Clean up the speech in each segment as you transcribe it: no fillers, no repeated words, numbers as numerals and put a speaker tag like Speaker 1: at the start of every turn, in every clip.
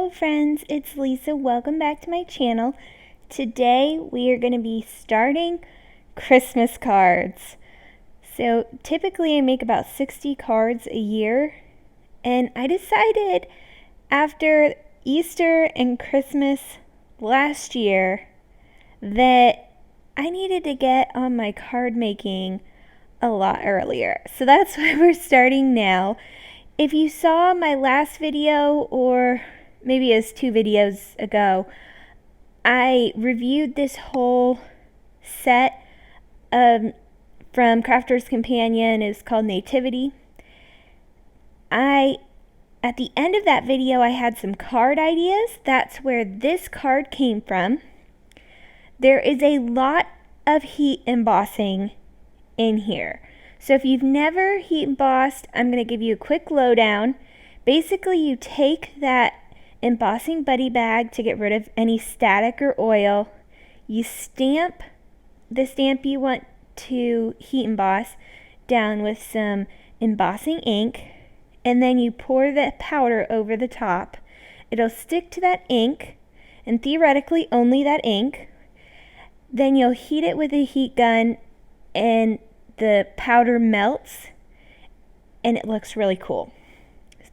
Speaker 1: Hello friends, it's Lisa. Welcome back to my channel. Today we are going to be starting Christmas cards. So typically I make about 60 cards a year, and I decided after Easter and Christmas last year that I needed to get on my card making a lot earlier. So that's why we're starting now. If you saw my last video, or maybe it was 2 videos ago, I reviewed this whole set from Crafter's Companion. It's called Nativity. At the end of that video, I had some card ideas. That's where this card came from. There is a lot of heat embossing in here. So if you've never heat embossed, I'm going to give you a quick lowdown. Basically, you take that embossing buddy bag to get rid of any static or oil. You stamp the stamp you want to heat emboss down with some embossing ink, and then you pour the powder over the top. It'll stick to that ink, and theoretically only that ink. Then you'll heat it with a heat gun, and the powder melts and it looks really cool.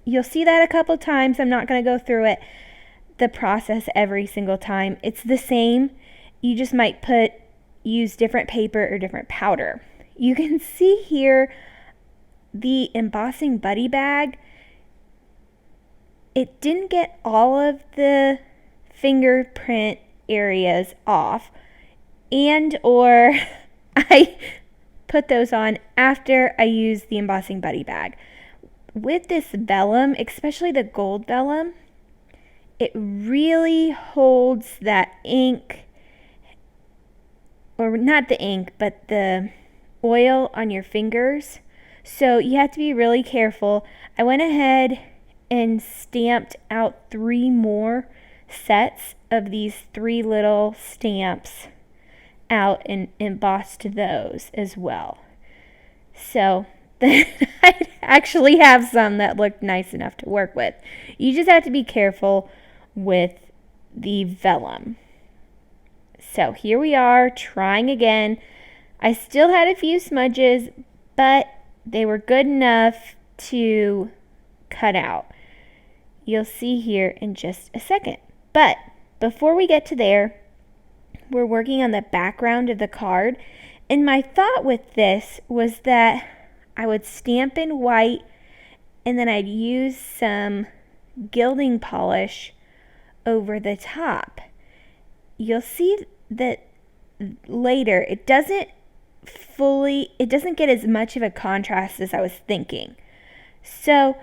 Speaker 1: You'll see that a couple times. I'm not going to go through the process every single time. It's the same. You just might use different paper or different powder. You can see here the embossing buddy bag. It didn't get all of the fingerprint areas off, or I put those on after I used the embossing buddy bag. With this vellum, especially the gold vellum, it really holds that ink, or not the ink, but the oil on your fingers. So you have to be really careful. I went ahead and stamped out 3 more sets of these 3 little stamps out and embossed those as well. So I actually have some that looked nice enough to work with. You just have to be careful with the vellum. So here we are trying again. I still had a few smudges, but they were good enough to cut out. You'll see here in just a second. But before we get to there, we're working on the background of the card, and my thought with this was that I would stamp in white, and then I'd use some gilding polish over the top. You'll see that later it doesn't get as much of a contrast as I was thinking. So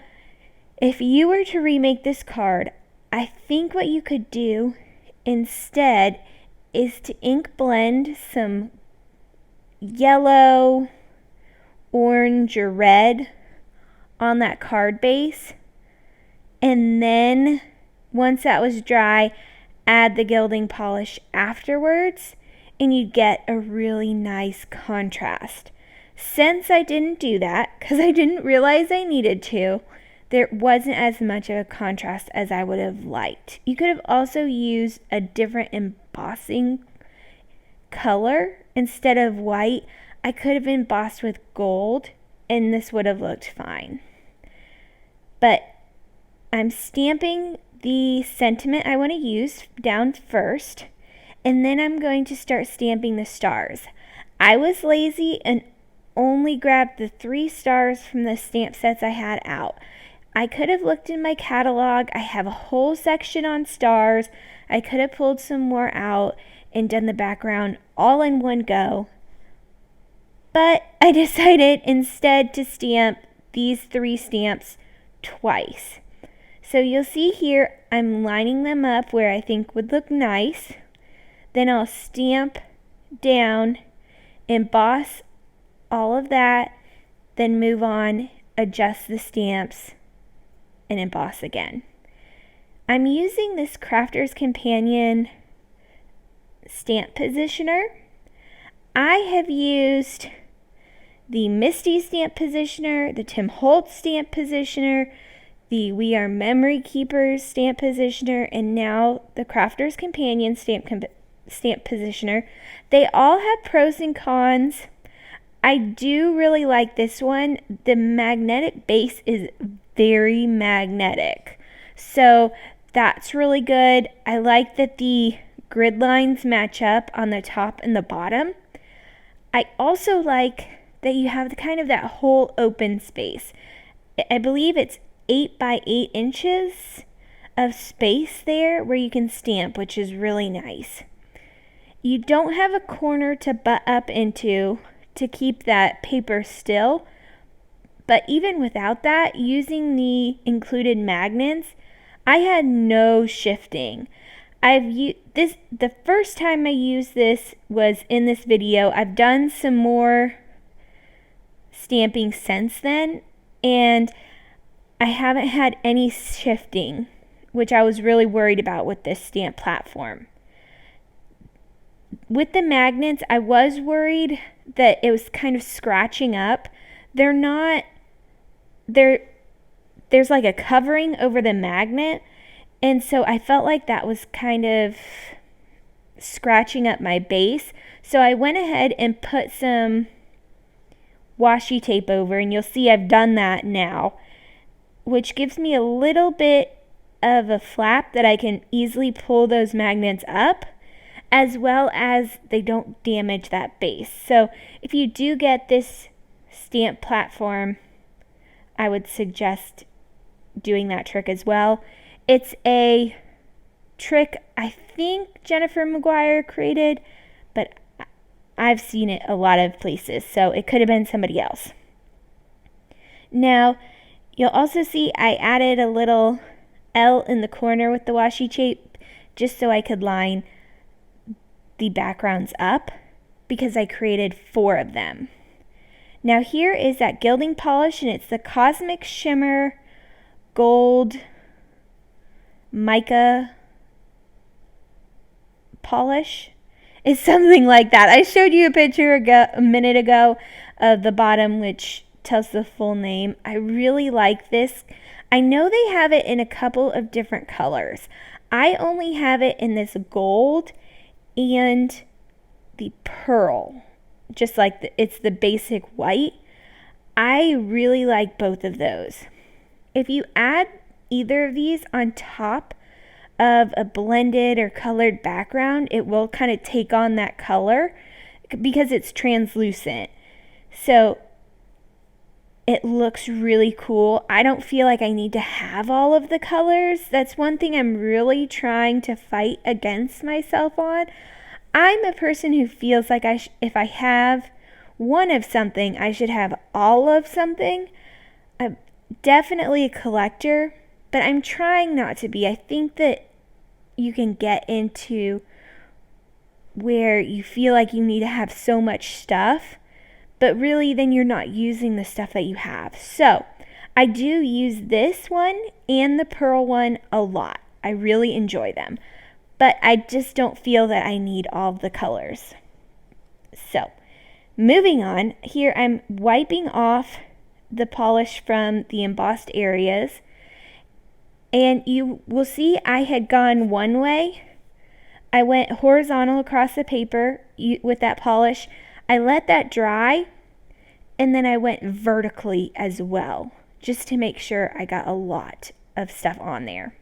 Speaker 1: if you were to remake this card, I think what you could do instead is to ink blend some yellow, orange, or red on that card base, and then once that was dry, add the gilding polish afterwards, and you'd get a really nice contrast. Since I didn't do that, because I didn't realize I needed to, there wasn't as much of a contrast as I would have liked. You could have also used a different embossing color. Instead of white, I could have embossed with gold, and this would have looked fine. But I'm stamping the sentiment I want to use down first, and then I'm going to start stamping the stars. I was lazy and only grabbed the 3 stars from the stamp sets I had out. I could have looked in my catalog. I have a whole section on stars. I could have pulled some more out and done the background all in one go. But I decided instead to stamp these 3 stamps twice. So you'll see here I'm lining them up where I think would look nice. Then I'll stamp down, emboss all of that, then move on, adjust the stamps, and emboss again. I'm using this Crafter's Companion stamp positioner. I have used the Misty stamp positioner, the Tim Holtz stamp positioner, the We Are Memory Keepers stamp positioner and now the Crafter's Companion stamp positioner. They all have pros and cons. I do really like this one. The magnetic base is very magnetic, so that's really good. I like that the grid lines match up on the top and the bottom. I also like that you have kind of that whole open space. I believe it's 8 by 8 inches of space there where you can stamp, which is really nice. You don't have a corner to butt up into to keep that paper still, but even without that, using the included magnets, I had no shifting. The first time I used this was in this video. I've done some more stamping since then, and I haven't had any shifting, which I was really worried about with this stamp platform. With the magnets, I was worried that it was kind of scratching up. They're not, there's like a covering over the magnet, and so I felt like that was kind of scratching up my base. So I went ahead and put some washi tape over, and you'll see I've done that now, which gives me a little bit of a flap that I can easily pull those magnets up, as well as they don't damage that base. So if you do get this stamp platform, I would suggest doing that trick as well. It's a trick I think Jennifer McGuire created, but I've seen it a lot of places, so it could have been somebody else. Now, you'll also see I added a little L in the corner with the washi tape just so I could line the backgrounds up, because I created 4 of them. Now here is that gilding polish, and it's the Cosmic Shimmer Gold Mica polish. It's something like that. I showed you a picture a minute ago of the bottom, which tells the full name. I really like this. I know they have it in a couple of different colors. I only have it in this gold and the pearl, just like it's the basic white. I really like both of those. If you add either of these on top of a blended or colored background, it will kind of take on that color because it's translucent. So it looks really cool. I don't feel like I need to have all of the colors. That's one thing I'm really trying to fight against myself on. I'm a person who feels like if I have one of something, I should have all of something. I'm definitely a collector, but I'm trying not to be. I think that you can get into where you feel like you need to have so much stuff, but really then you're not using the stuff that you have. So I do use this one and the pearl one a lot. I really enjoy them, but I just don't feel that I need all of the colors. So moving on, here I'm wiping off the polish from the embossed areas, and you will see I had gone one way. I went horizontal across the paper with that polish. I let that dry, and then I went vertically as well, just to make sure I got a lot of stuff on there.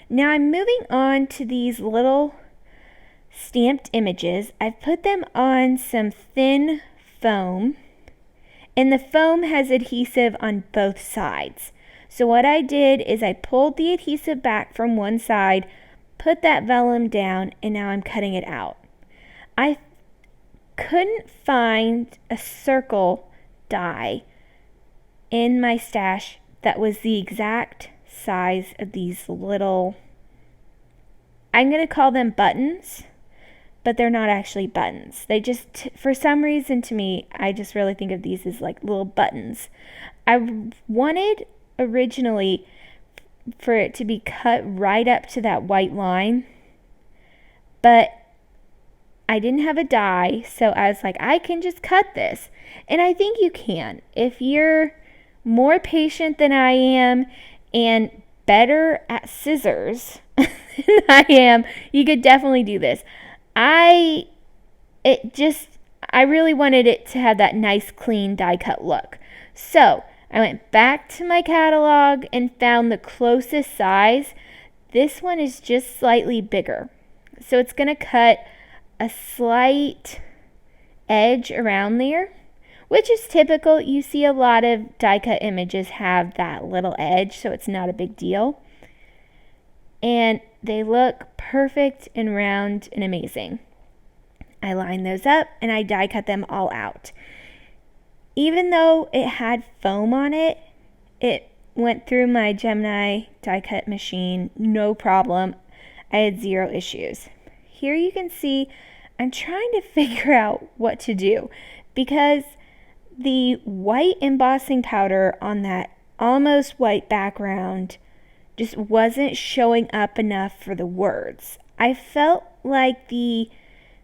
Speaker 1: Now I'm moving on to these little stamped images. I've put them on some thin foam, and the foam has adhesive on both sides. So what I did is I pulled the adhesive back from one side, put that vellum down, and now I'm cutting it out. I couldn't find a circle die in my stash that was the exact size of these little, I'm going to call them buttons, but they're not actually buttons. They just, for some reason to me, I just really think of these as like little buttons. I wanted originally for it to be cut right up to that white line, but I didn't have a die, so I was like, I can just cut this. And I think you can. If you're more patient than I am and better at scissors than I am. You could definitely do this. I really wanted it to have that nice clean die cut look. So I went back to my catalog and found the closest size. This one is just slightly bigger. So it's going to cut a slight edge around there, which is typical. You see a lot of die cut images have that little edge, so it's not a big deal. And they look perfect and round and amazing. I lined those up and I die cut them all out. Even though it had foam on it, it went through my Gemini die cut machine, no problem. I had 0 issues. Here you can see I'm trying to figure out what to do because the white embossing powder on that almost white background just wasn't showing up enough for the words. I felt like the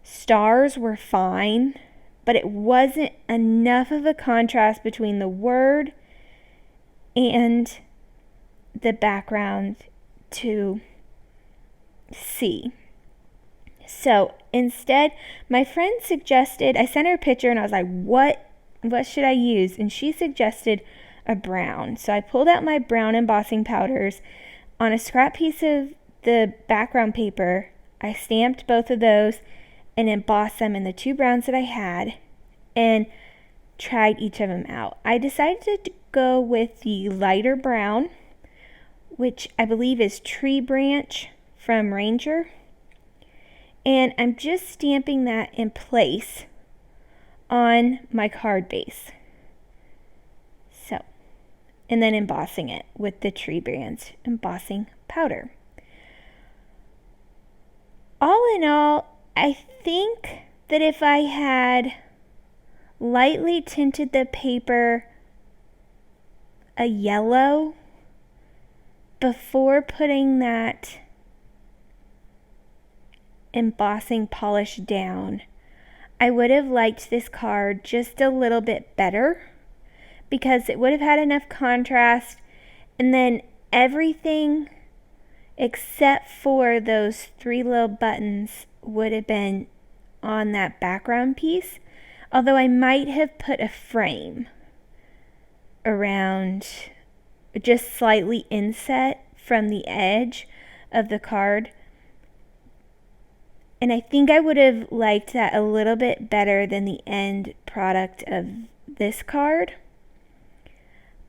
Speaker 1: stars were fine, but it wasn't enough of a contrast between the word and the background to see. So instead, my friend suggested, I sent her a picture and I was like, what should I use? And she suggested a brown. So I pulled out my brown embossing powders on a scrap piece of the background paper. I stamped both of those and embossed them in the 2 browns that I had and tried each of them out. I decided to go with the lighter brown, which I believe is Tree Branch from Ranger. And I'm just stamping that in place on my card base. So, and then embossing it with the Tree Branch embossing powder. All in all, I think that if I had lightly tinted the paper a yellow before putting that embossing polish down, I would have liked this card just a little bit better because it would have had enough contrast, and then everything except for those 3 little buttons would have been on that background piece, although I might have put a frame around, just slightly inset from the edge of the card. And I think I would have liked that a little bit better than the end product of this card.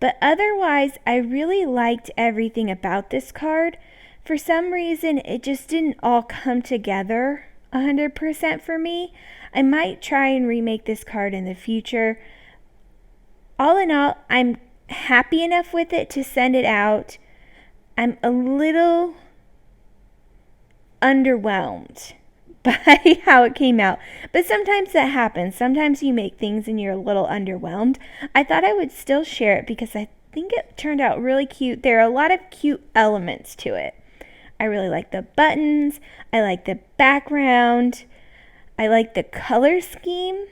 Speaker 1: But otherwise, I really liked everything about this card. For some reason, it just didn't all come together 100% for me. I might try and remake this card in the future. All in all, I'm happy enough with it to send it out. I'm a little underwhelmed by how it came out, but sometimes that happens. Sometimes you make things and you're a little underwhelmed. I thought I would still share it because I think it turned out really cute. There are a lot of cute elements to it. I really like the buttons. I like the background. I like the color scheme.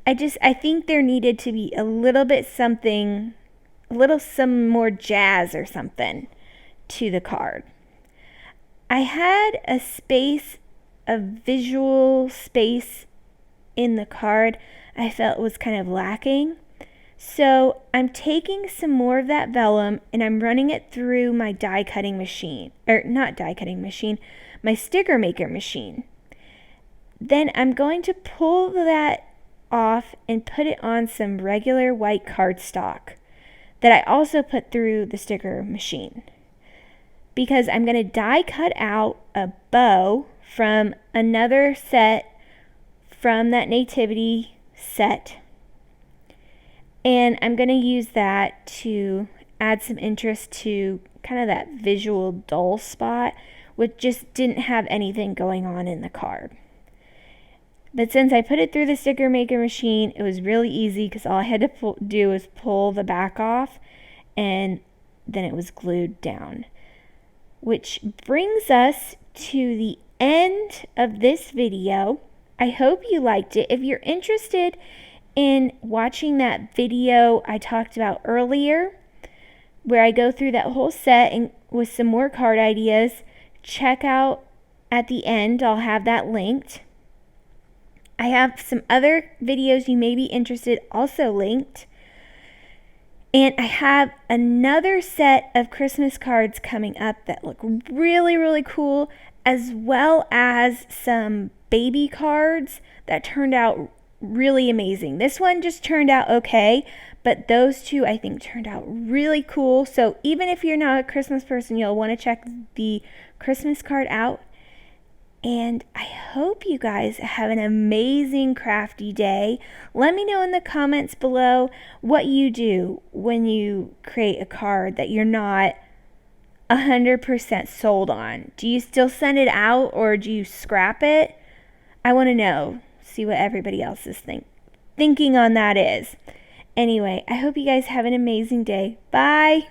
Speaker 1: I think there needed to be some more jazz or something to the card. I had a visual space in the card I felt was kind of lacking. So I'm taking some more of that vellum and I'm running it through my my sticker maker machine. Then I'm going to pull that off and put it on some regular white cardstock that I also put through the sticker machine, because I'm going to die cut out a bow from another set from that nativity set, and I'm going to use that to add some interest to kind of that visual dull spot, which just didn't have anything going on in the card. But since I put it through the sticker maker machine, it was really easy because all I had to do was pull the back off and then it was glued down. Which brings us to the end of this video. I hope you liked it. If you're interested in watching that video I talked about earlier, where I go through that whole set and with some more card ideas. Check out at the end, I'll have that linked. I have some other videos you may be interested also linked. And I have another set of Christmas cards coming up that look really, really cool, as well as some baby cards that turned out really amazing. This one just turned out okay, but those two I think turned out really cool. So even if you're not a Christmas person, you'll want to check the Christmas card out. And I hope you guys have an amazing crafty day. Let me know in the comments below what you do when you create a card that you're not 100% sold on. Do you still send it out or do you scrap it? I want to know. See what everybody else is thinking on that is. Anyway, I hope you guys have an amazing day. Bye.